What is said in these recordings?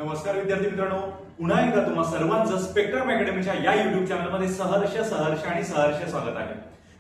नमस्कार विद्यार्थी मित्रांनो, पुन्हा एकदा तुम्हा सर्वांचं स्पेक्ट्रम अकॅडमीच्या या युट्यूब चॅनलमध्ये सहर्ष स्वागत आहे।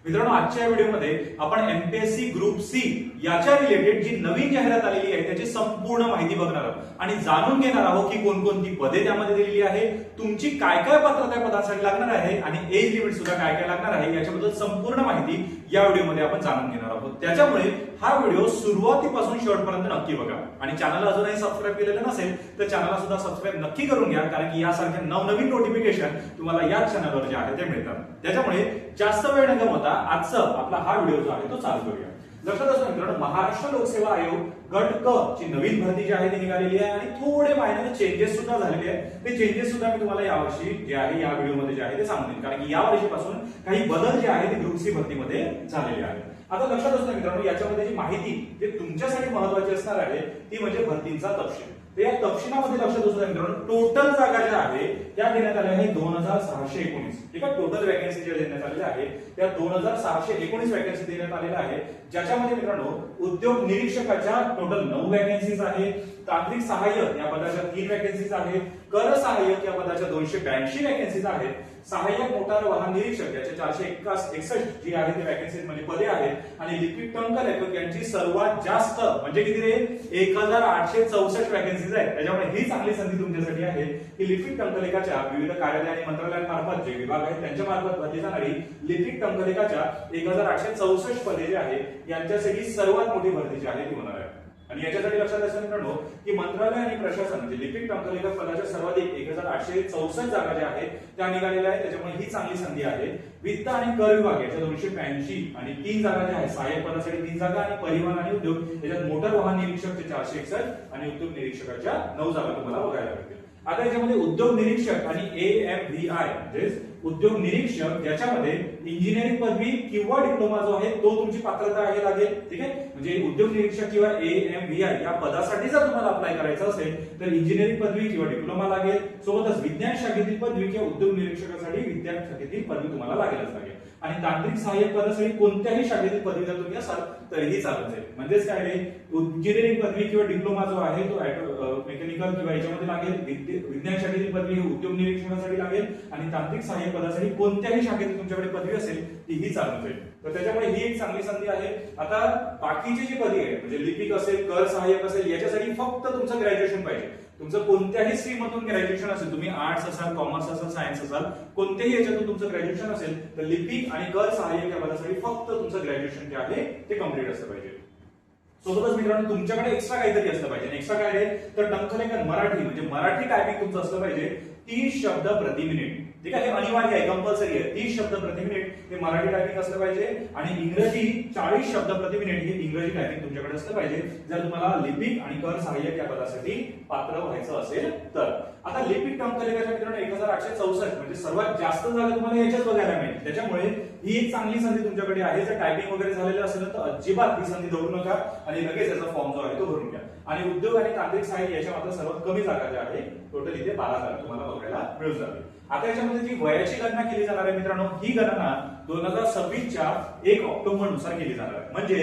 मित्रांनो, आजच्या व्हिडिओमध्ये आपण एमपीएससी ग्रुप सी याच्या रिलेटेड जी नवीन जाहिरात आलेली आहे त्याची संपूर्ण माहिती बघणार आहोत आणि जाणून घेणार आहोत की कोणकोणती पदे त्यामध्ये दिलेली आहे, तुमची काय काय पात्रता पदासाठी लागणार आहे आणि एज लिमिट सुद्धा काय काय लागणार आहे याच्याबद्दल संपूर्ण माहिती या व्हिडिओमध्ये आपण जाणून घेणार आहोत। त्याच्यामुळे हा व्हिडिओ सुरुवातीपासून शेवटपर्यंत नक्की बघा आणि चॅनलला अजूनही सबस्क्राइब केलेलं नसेल तर चॅनलला सुद्धा सबस्क्राइब नक्की करून घ्या, कारण की यासारख्या नवनवीन नोटिफिकेशन तुम्हाला या चॅनलवर जे आहे ते मिळतात। त्याच्यामुळे जास्त वेळ न गमावता आजचा आपला हा व्हिडिओ जो आहे तो चालू करूया। लक्षात असू मित्रांनो, महाराष्ट्र लोकसेवा आयोग गट क ची नवीन भरती जी आहे ती निघालेली आहे आणि थोडे मायनर चेंजेस सुद्धा झालेले आहेत। ते चेंजेस सुद्धा मी तुम्हाला यावर्षी जे आहे या व्हिडिओमध्ये जे आहे ते सांगून देईन, कारण की या वर्षीपासून काही बदल जे आहे ते ग्रुप सी भरतीमध्ये झालेले आहेत। आता लक्षात असू मित्रांनो, याच्यामध्ये जी माहिती जे तुमच्यासाठी महत्त्वाची असणार आहे ती म्हणजे भरतीचा तपशील। या तपशिलामध्ये लक्षात असू मित्रांनो, टोटल जागा ज्या आहे त्या देण्यात आल्या आहे 2619। ठीक आहे, टोटल वॅकन्सी ज्या देण्यात आलेल्या आहे त्या 2619 वॅकन्सी देण्यात आलेल्या आहे, ज्याच्यामध्ये मित्रांनो उद्योग निरीक्षकाच्या टोटल 9 वॅकन्सीज आहे, तांत्रिक सहाय्यक या पदाच्या 3 वॅकन्सीज आहेत, कर सहाय्यक या पदाच्या 282 वॅकन्सीज आहेत, सहाय्यक मोटार वाहन निरीक्षक याचे 461 जी आहे ती वॅकन्सीज मध्ये पदे आहेत आणि लिपिक टंक लेखक यांची सर्वात जास्त म्हणजे किती रे 1864 वॅकन्सीज आहेत। त्याच्यामुळे ही चांगली संधी तुमच्यासाठी आहे की लिपिक टंकलेखाच्या विविध कार्यालय आणि मंत्रालयांमार्फत जे विभाग आहेत त्यांच्या मार्फत भरली जाणारी लिपिक टंकलेखाच्या 1864 पदे जी आहे यांच्यासाठी सर्वात मोठी भरती जी आहे ती होणार आहे। आणि याच्यासाठी लक्षात असं मित्रांनो की मंत्रालय आणि प्रशासन म्हणजे लिपिक टंकलेखक पदाच्या सर्वाधिक 1864 जागा ज्या आहेत त्या निघालेल्या आहेत, त्याच्यामुळे ही चांगली संधी आहे। वित्त आणि कर विभाग याच्या 285 आणि 3 जागा ज्या आहेत, सहाय्यक पदासाठी 3 जागा आणि परिवहन आणि उद्योग याच्यात मोटार वाहन निरीक्षकचे 461 आणि उद्योग निरीक्षकाच्या 9 जागा तुम्हाला बघायला मिळतील। आता याच्यामध्ये उद्योग निरीक्षक आणि AMVI म्हणजे उद्योग निरीक्षक याच्यामध्ये इंजिनिअरिंग पदवी किंवा डिप्लोमा जो आहे तो तुमची पात्रता आहे लागेल। ठीक आहे, म्हणजे उद्योग निरीक्षक किंवा AMVI या पदासाठी जर तुम्हाला अप्लाय करायचं असेल तर इंजिनिअरिंग पदवी किंवा डिप्लोमा लागेल, सोबतच विज्ञान शाखेतील पदवी किंवा उद्योग निरीक्षकासाठी विज्ञान शाखेतील पदवी तुम्हाला लागेलच लागेल। आणि तांत्रिक सहाय्यक पदासाठी कोणत्याही शाखेतील पदवी जर तुम्ही असाल तरीही चालत जाईल। म्हणजेच काय रे, इंजिनिअरिंग पदवी किंवा डिप्लोमा जो आहे तो मेकॅनिकल किंवा याच्यामध्ये लागेल, विज्ञान शाखेतील पदवी उद्योग निरीक्षणासाठी लागेल आणि तांत्रिक सहाय्यक पदासाठी कोणत्याही शाखेतील तुमच्याकडे पदवी असेल तीही चालत जाईल। तर त्याच्यामुळे ही एक चांगली संधी आहे। आता बाकीची जी पदवी आहे म्हणजे लिपिक असेल, कर सहाय्यक असेल, याच्यासाठी फक्त तुमचं ग्रॅज्युएशन पाहिजे। तुमचं कोणत्याही स्ट्रीम मधून ग्रॅज्युएशन असेल, तुम्ही आर्ट्स असाल, कॉमर्स असाल, सायन्स असाल, कोणत्याही याच्यातून तुमचं ग्रॅज्युएशन असेल तर लिपिक आणि कर सहाय्यक या पदासाठी फक्त तुमचं ग्रॅज्युएशन जे आहे ते कम्प्लीट असलं पाहिजे। सोबतच मित्रांनो तुमच्याकडे एक्स्ट्रा काहीतरी असलं पाहिजे। एक्स्ट्रा काय आहे तर टंकलेखन मराठी म्हणजे मराठी टायपिंग तुमचं असलं पाहिजे 30 शब्द प्रति मिनिट। ठीक आहे, हे अनिवार्य आहे, कंपल्सरी आहे। 30 शब्द प्रति मिनिट हे मराठी टायपिंग असलं पाहिजे आणि इंग्रजी 40 शब्द प्रति मिनिट हे इंग्रजी टायपिंग तुमच्याकडे असलं पाहिजे जर तुम्हाला लिपिक आणि कर सहाय्यक या पदासाठी पात्र व्हायचं असेल तर। आता लिपिक टंकलेखाच्या मित्रांनो 1864 म्हणजे सर्वात जास्त जागा तुम्हाला याच्याच बघायला मिळेल, त्याच्यामुळे ही एक चांगली संधी तुमच्याकडे आहे। जर टायपिंग वगैरे झालेलं असेल तर अजिबात ही संधी दौडू नका आणि लगेच याचा फॉर्म जो आहे तो भरून घ्या। आणि उद्योग आणि तांत्रिक सहाय्यक याच्या मात्र सर्वात कमी जागा ज्या आहे टोटल इथे 12 जागा तुम्हाला बघायला मिळून जातील। आता याच्यामध्ये जी वयाची गणना केली जाणार आहे मित्रांनो, ही गणना 2026 च्या 1 ऑक्टोबर नुसार केली जाणार आहे। म्हणजे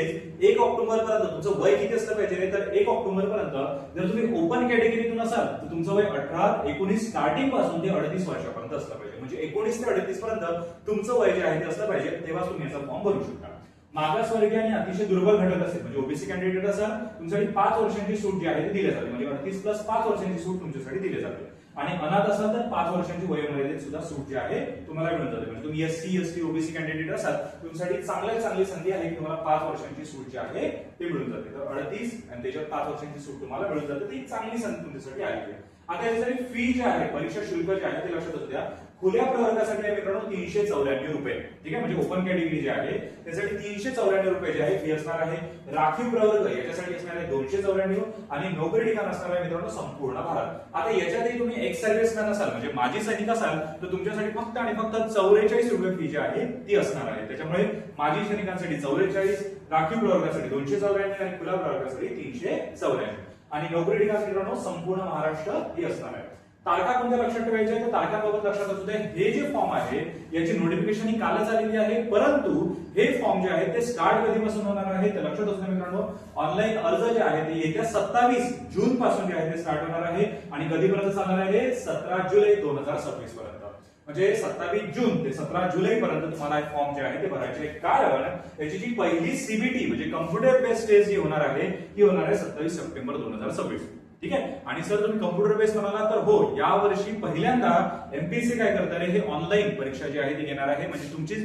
1 ऑक्टोबर पर्यंत तुमचं वय किती असलं पाहिजे तर 1 ऑक्टोबर पर्यंत जर तुम्ही ओपन कॅटेगरीतून असाल तर तुमचं वय 18-19 स्टार्टिंग पासून ते 38 वर्षापर्यंत असलं पाहिजे। म्हणजे 19 ते 38 पर्यंत तुमचं वय जे आहे ते असलं पाहिजे, तेव्हा तुम्ही याचा फॉर्म भरू शकता। मागासवर्गीय आणि अतिशय दुर्बल घटक असेल म्हणजे ओबीसी कॅन्डिडेट असाल तुमच्यासाठी 5 वर्षांची सूट जी आहे ती दिली जाते, म्हणजे 38 प्लस 5 वर्षांची सूट तुमच्यासाठी दिली जाते। आणि अनाथ असाल तर 5 वर्षांची वयोमर्यादेत सुद्धा सूट जी आहे तुम्हाला मिळून जाते। म्हणजे तुम्ही SC ST ओबीसी कॅन्डिडेट असाल तुमच्यासाठी चांगली संधी आहे की तुम्हाला 5 वर्षांची सूट जी आहे ते मिळून जाते। तर 38 आणि त्याच्यावर 5 वर्षांची सूट तुम्हाला मिळून जाते, ती चांगली संधी तुमच्यासाठी आली आहे। आता याच्यासाठी फी जी आहे, परीक्षा शुल्क जे आहे ते लक्षात असू द्या। खुल्या प्रवर्गासाठी मित्रांनो 394 रुपये। ठीक आहे, म्हणजे ओपन कॅटेगरी जे आहे त्यासाठी 394 रुपये जे आहे फी असणार आहे। राखीव प्रवर्ग याच्यासाठी असणार आहे 294 आणि नोकरी ठिकाण असणार आहे मित्रांनो संपूर्ण भारत। आता याच्यातही तुम्ही एक्स सर्व्हिसमॅन असाल म्हणजे माजी सैनिक असाल तर तुमच्यासाठी फक्त आणि फक्त 44 रुपये फी जी आहे ती असणार आहे। त्याच्यामुळे माजी सैनिकांसाठी 44, राखीव प्रवर्गासाठी 294 आणि खुल्या प्रवर्गासाठी 394 आणि नोकरी ठिकाण मित्रांनो संपूर्ण महाराष्ट्र ही असणार आहे। तारखा कोणत्या लक्षात ठेवायच्या तर तारखांबाबत लक्षात असू द्या. हे जे फॉर्म आहे याची नोटिफिकेशन ही कालच आलेली आहे, परंतु हे फॉर्म जे आहे ते स्टार्ट कधीपासून होणार आहे ते लक्षात असू द्या मित्रांनो. ऑनलाईन अर्ज जे आहे ते येत्या 27 जून पासून जे आहे ते स्टार्ट होणार आहे आणि कधीपर्यंत चालणार आहे 17 जुलै 2026 पर्यंत. म्हणजे 27 जून ते 17 जुलै पर्यंत तुम्हाला फॉर्म जे आहे ते भरायचे. कारण याची जी पहिली सीबीटी म्हणजे कम्प्युटर बेस्ड टेस्ट जी होणार आहे ती होणार आहे 27 सप्टेंबर 2026. ठीक आहे. आणि सर तुम्ही कम्प्युटर बेस्ड म्हणाला तर हो, या वर्षी पहिल्यांदा एमपीएससी काय करणार आहे, हे ऑनलाईन परीक्षा जी आहे ती घेणार आहे. म्हणजे तुमचीच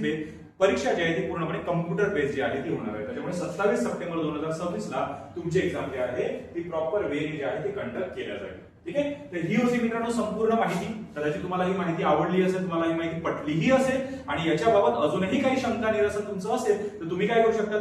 परीक्षा जी आहे ती पूर्णपणे कम्प्युटर बेस्ड जी आहे ती होणार आहे. त्याच्यामुळे 27 सप्टेंबर 2026 ला तुमची एक्झाम जी आहे ती प्रॉपर वे जी आहे ती कंडक्ट केल्या जाईल. ठीक आहे. तर ही होती मित्रांनो संपूर्ण माहिती. कदाचित तुम्हाला ही माहिती आवडली असेल, तुम्हाला ही माहिती पटलीही असेल आणि याच्याबाबत अजूनही काही शंका निरसन तुमचं असेल तर तुम्ही काय करू शकता,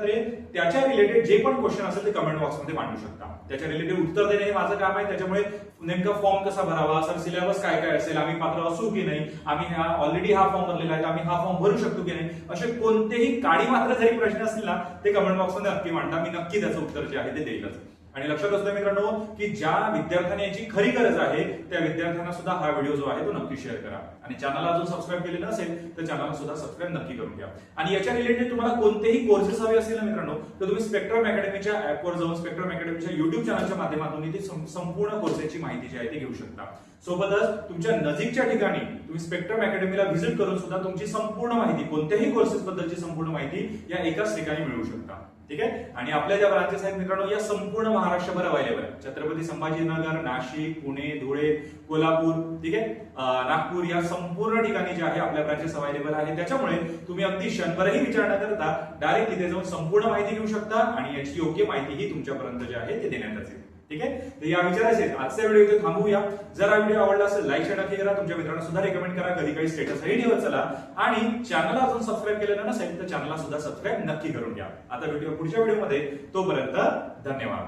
त्याच्या रिलेटेड जे पण क्वेश्चन असेल ते कमेंट बॉक्समध्ये मांडू शकता. त्याच्या रिलेटेड उत्तर देणे हे माझं काम आहे. त्याच्यामुळे नेमका फॉर्म कसा भरावा, सर सिलेबस काय काय असेल, आम्ही पात्र असू की नाही, आम्ही ऑलरेडी हा फॉर्म भरलेला आहे, आम्ही हा फॉर्म भरू शकतो की नाही, असे कोणतेही काळी मात्र जरी प्रश्न असतील ना ते कमेंट बॉक्समध्ये नक्की मांडा. मी नक्की त्याचं उत्तर जे आहे ते देईलच. आणि लक्षात असतं मित्रांनो की ज्या विद्यार्थ्यांना याची खरी गरज आहे त्या विद्यार्थ्यांना सुद्धा हा व्हिडिओ जो आहे तो नक्की शेअर करा. आणि चॅनलला अजून सबस्क्राईब केले नसेल तर चॅनलला सुद्धा सबस्क्राईब नक्की करून घ्या. आणि याच्या रिलेटेड तुम्हाला कोणतेही कोर्सेस हवे असतील ना मित्रांनो तर तुम्ही स्पेक्ट्रम अकॅडमीच्या ऍपवर जाऊन स्पेक्ट्रम अकॅडमीच्या युट्यूब चॅनलच्या माध्यमातून ती संपूर्ण कोर्सेसची माहिती जी आहे ती घेऊ शकता. सोबतच तुमच्या नजीकच्या ठिकाणी तुम्ही स्पेक्ट्रम अकॅडमीला व्हिजिट करून सुद्धा तुमची संपूर्ण माहिती, कोणत्याही कोर्सेस बद्दलची संपूर्ण माहिती या एकाच ठिकाणी मिळवू शकता. ठीक आहे. आणि आपल्या ज्या ब्रांचेस आहेत मित्रांनो या संपूर्ण महाराष्ट्रभर अवेलेबल आहे. छत्रपती संभाजीनगर, नाशिक, पुणे, धुळे, कोल्हापूर, ठीक आहे, नागपूर या संपूर्ण ठिकाणी जे आहे आपल्या ब्रांचेस अवेलेबल आहे. त्याच्यामुळे तुम्ही अगदी क्षणभरही विचार न करता डायरेक्ट तिथे जाऊन संपूर्ण माहिती घेऊ शकता आणि याची योग्य माहिती ही तुमच्यापर्यंत जे आहे ते देण्यात येईल. ठीक आहे. तर या विचाराचे आजचा व्हिडिओ इथे थांबूया. जर हा व्हिडिओ आवडला असेल लाईक शेअर नक्की करा, तुमच्या मित्रांना सुद्धा रेकमेंड करा, कधी काही स्टेटसही ठेवत चला आणि चॅनलला अजून सबस्क्राईब केलेलं नसेल तर चॅनलला सुद्धा सबस्क्राईब नक्की करून घ्या. आता पुढच्या व्हिडिओमध्ये तोपर्यंत धन्यवाद.